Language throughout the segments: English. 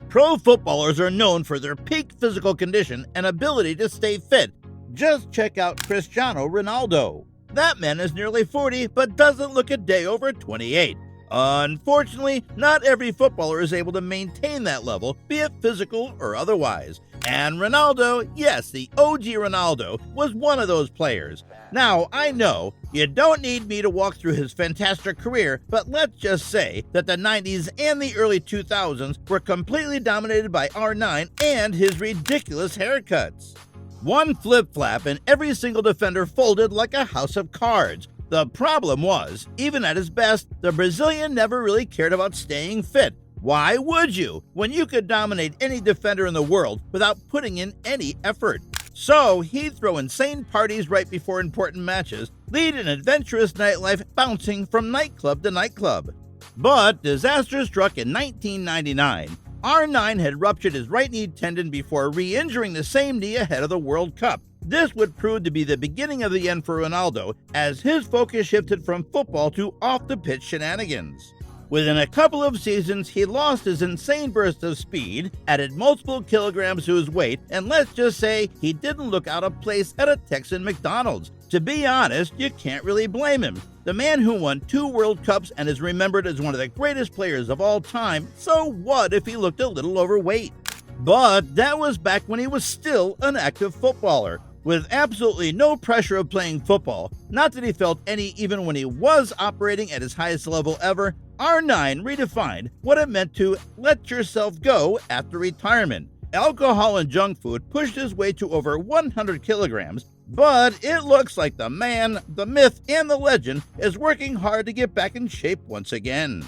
Pro footballers are known for their peak physical condition and ability to stay fit. Just check out Cristiano Ronaldo. That man is nearly 40 but doesn't look a day over 28. Unfortunately, not every footballer is able to maintain that level, be it physical or otherwise. And Ronaldo, yes, the OG Ronaldo, was one of those players. Now, I know you don't need me to walk through his fantastic career, but let's just say that the 90s and the early 2000s were completely dominated by R9 and his ridiculous haircuts. One flip-flap and every single defender folded like a house of cards. The problem was, even at his best, the Brazilian never really cared about staying fit. Why would you, when you could dominate any defender in the world without putting in any effort? So he'd throw insane parties right before important matches, lead an adventurous nightlife bouncing from nightclub to nightclub. But disaster struck in 1999. R9 had ruptured his right knee tendon before re-injuring the same knee ahead of the World Cup. This would prove to be the beginning of the end for Ronaldo, as his focus shifted from football to off-the-pitch shenanigans. Within a couple of seasons, he lost his insane burst of speed, added multiple kilograms to his weight, and let's just say he didn't look out of place at a Texan McDonald's. To be honest, you can't really blame him. The man who won 2 World Cups and is remembered as one of the greatest players of all time, so what if he looked a little overweight? But that was back when he was still an active footballer. With absolutely no pressure of playing football, not that he felt any even when he was operating at his highest level ever, R9 redefined what it meant to let yourself go after retirement. Alcohol and junk food pushed his way to over 100 kilograms, but it looks like the man, the myth, and the legend is working hard to get back in shape once again.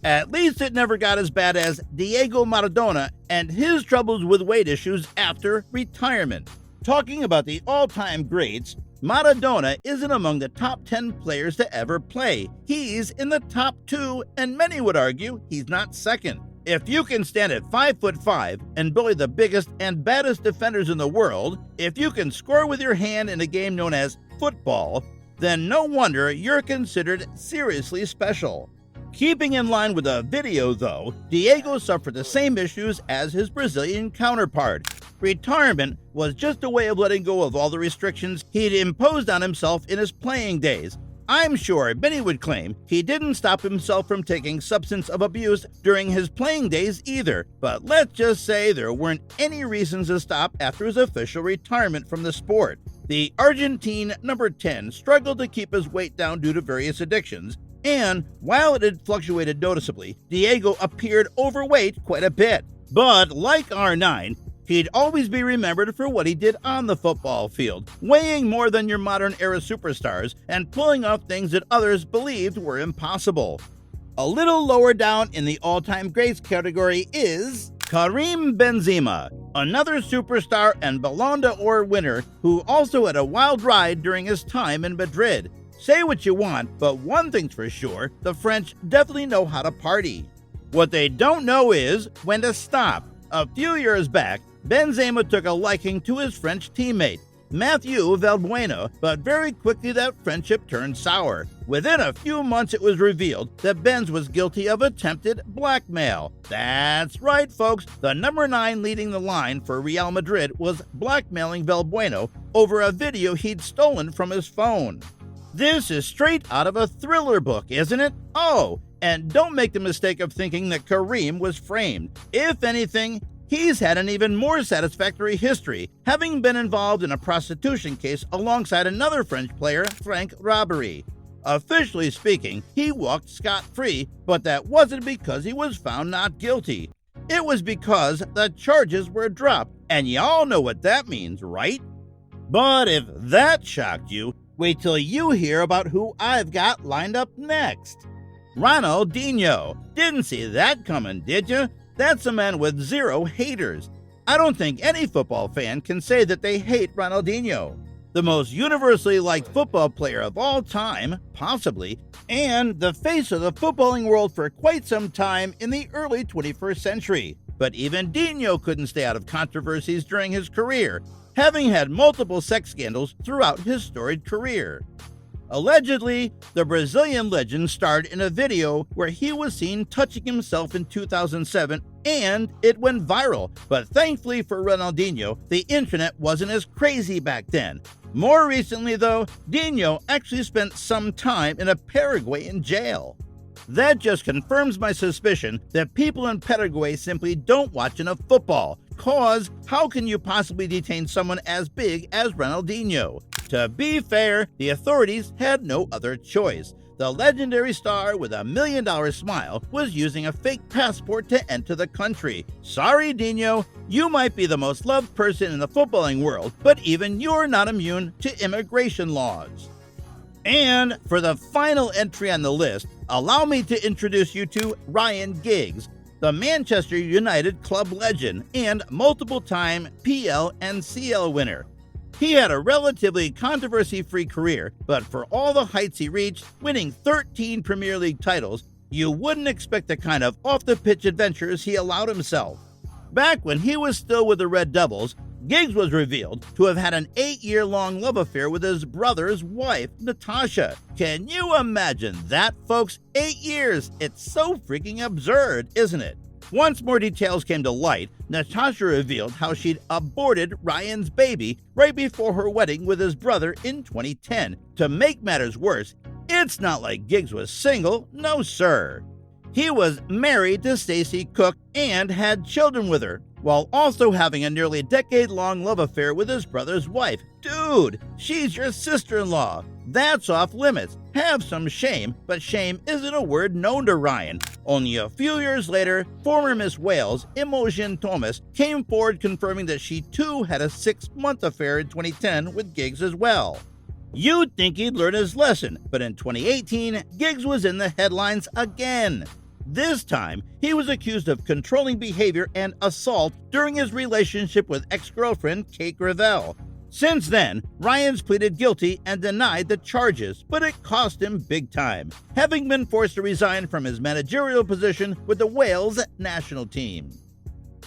At least it never got as bad as Diego Maradona and his troubles with weight issues after retirement. Talking about the all-time greats, Maradona isn't among the top 10 players to ever play. He's in the top 2, and many would argue he's not second. If you can stand at 5'5" and bully the biggest and baddest defenders in the world, if you can score with your hand in a game known as football, then no wonder you're considered seriously special. Keeping in line with the video, though, Diego suffered the same issues as his Brazilian counterpart. Retirement was just a way of letting go of all the restrictions he'd imposed on himself in his playing days. I'm sure many would claim he didn't stop himself from taking substance abuse during his playing days either, but let's just say there weren't any reasons to stop after his official retirement from the sport. The Argentine number 10 struggled to keep his weight down due to various addictions, and while it had fluctuated noticeably, Diego appeared overweight quite a bit. But like R9, he'd always be remembered for what he did on the football field, weighing more than your modern-era superstars and pulling off things that others believed were impossible. A little lower down in the all-time greats category is Karim Benzema, another superstar and Ballon d'Or winner who also had a wild ride during his time in Madrid. Say what you want, but one thing's for sure, the French definitely know how to party. What they don't know is when to stop. A few years back, Benzema took a liking to his French teammate, Mathieu Valbuena, but very quickly that friendship turned sour. Within a few months it was revealed that Benz was guilty of attempted blackmail. That's right, folks, the number 9 leading the line for Real Madrid was blackmailing Valbuena over a video he'd stolen from his phone. This is straight out of a thriller book, isn't it? Oh, and don't make the mistake of thinking that Karim was framed. If anything, he's had an even more satisfactory history, having been involved in a prostitution case alongside another French player, Franck Ribéry. Officially speaking, he walked scot-free, but that wasn't because he was found not guilty. It was because the charges were dropped, and y'all know what that means, right? But if that shocked you, wait till you hear about who I've got lined up next. Ronaldinho. Didn't see that coming, did you? That's a man with 0 haters. I don't think any football fan can say that they hate Ronaldinho. The most universally liked football player of all time, possibly, and the face of the footballing world for quite some time in the early 21st century. But even Dino couldn't stay out of controversies during his career, having had multiple sex scandals throughout his storied career. Allegedly, the Brazilian legend starred in a video where he was seen touching himself in 2007 and it went viral. But thankfully for Ronaldinho, the internet wasn't as crazy back then. More recently though, Dinho actually spent some time in a Paraguayan jail. That just confirms my suspicion that people in Paraguay simply don't watch enough football. Cause how can you possibly detain someone as big as Ronaldinho? To be fair, the authorities had no other choice. The legendary star with $1 million smile was using a fake passport to enter the country. Sorry, Dinho, you might be the most loved person in the footballing world, but even you're not immune to immigration laws. And for the final entry on the list, allow me to introduce you to Ryan Giggs, the Manchester United club legend and multiple-time PL and CL winner. He had a relatively controversy-free career, but for all the heights he reached, winning 13 Premier League titles, you wouldn't expect the kind of off-the-pitch adventures he allowed himself. Back when he was still with the Red Devils, Giggs was revealed to have had an 8-year-long love affair with his brother's wife, Natasha. Can you imagine that, folks? 8 years! It's so freaking absurd, isn't it? Once more details came to light, Natasha revealed how she'd aborted Ryan's baby right before her wedding with his brother in 2010. To make matters worse, it's not like Giggs was single, no sir. He was married to Stacey Cook and had children with her, while also having a nearly decade-long love affair with his brother's wife. Dude, she's your sister-in-law. That's off limits. Have some shame, but shame isn't a word known to Ryan. Only a few years later, former Miss Wales, Imogen Thomas, came forward confirming that she too had a 6-month affair in 2010 with Giggs as well. You'd think he'd learn his lesson, but in 2018, Giggs was in the headlines again. This time, he was accused of controlling behavior and assault during his relationship with ex-girlfriend Kate Gravel. Since then, Ryan's pleaded guilty and denied the charges, but it cost him big time, having been forced to resign from his managerial position with the Wales national team.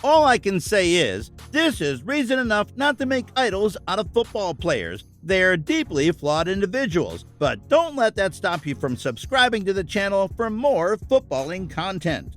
All I can say is, this is reason enough not to make idols out of football players. They're deeply flawed individuals, but don't let that stop you from subscribing to the channel for more footballing content.